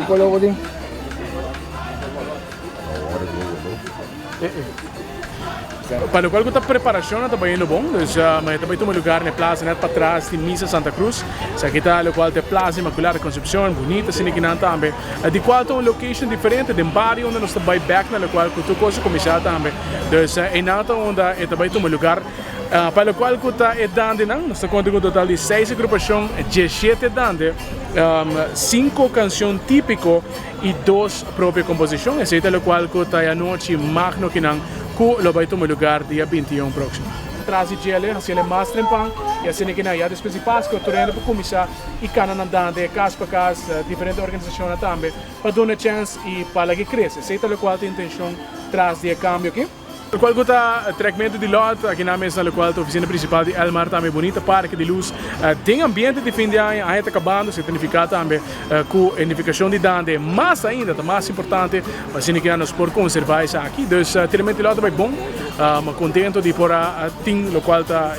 Coloco din. Para o qual a preparação está bem bom, mas também tem um lugar na praça, net para trás de Missa Santa Cruz. Se aqui está o qual tem Plaza Imaculada Concepción, bonita, se aqui não também. De qual tem uma location diferente, de um barrio onde nós está bem back na qual tu coisa começar também. Então, em nada onde é também tem um lugar para o qual está dando, nós está contando um total de 6 agrupações, 17 dando, 5 canções típicas e 2 próprias composições. Esse é o qual está a noite magno que não que lo vai tomar lugar dia 21 próximo. Traz de gele, assim ele mais trempang, e assim que na depois de Páscoa, tu ainda para começar e cana andando de casa para casa, diferentes organizações também, para dar uma chance e para que cresça. Sei o qual tem intenção traz de cambio aqui. O qual está tratamento de lote aqui na mesa, na qual a oficina principal de Elmar também bonita, parque de luz, tem ambiente de fim de ano, a está acabando, significa também com a edificação de dande, mas ainda, o mais importante, assim que nós por conservar isso aqui, então, treinamento de lote é bom, contento de por a team, o qual está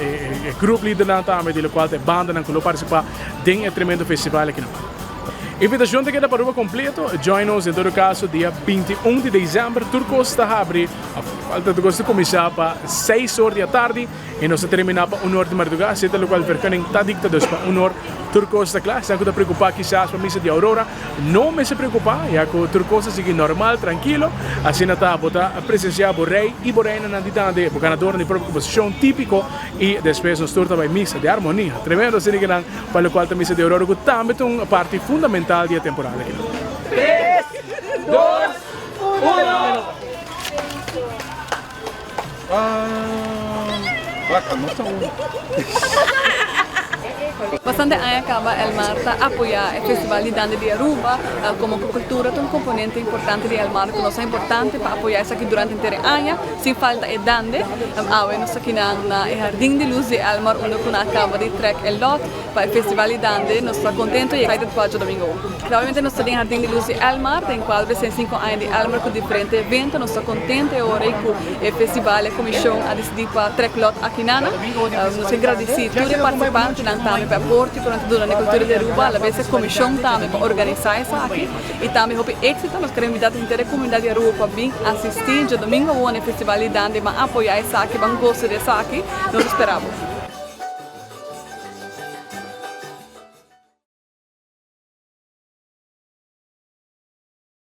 grupo líder também, o qual está banda, que lo participar, tem treinamento festival aqui na invitação de queda para o completo, join us em todo caso dia 21 de dezembro, Turcos está a abrir, a falta de gosto começar para 6 horas da tarde e nós terminar para 1 hora de madrugada, se o qual vercanem está dictado para 1 hora, Turcos está claro, se não está preocupado quizás para a missa de Aurora, não me se preocupar, já que Turcos sigue normal, tranquilo, assim não está a botar presenciar o rei e o reina na ditande, o ganador de própria composição típico e depois nós turta vai missa de harmonia, tremendo assim que para o qual a missa de Aurora que também é uma parte fundamental dia temporada. 3, 2, 1. Bastante años acaba Elmar a apoyar el Festival de Danza de Aruba como cultura, es un componente importante de Elmar, que es importante para apoyar eso aquí durante el año, sin falta de danza. Ahora nos aquí en el Jardín de Luz de Elmar, donde acaba de traer el lot para el Festival de Danza, nos está contento y excited para el domingo. Obviamente nos está en el Jardín de Luz de Elmar, en cual presenta 5 años de Elmar con diferentes eventos, nos está contento ahora con el festival, la comisión a decidir para traer el lot aquí en Ana. Nos agradecemos a todos los participantes também para aporte durante a cultura de Aruba, a vez a comissão também para organizar isso aqui e também houve êxito, nós queremos invitar a inteira comunidade de Aruba para vir assistir, de domingo ao festival de dança, para apoiar isso aqui, para gostar disso aqui, nós esperamos.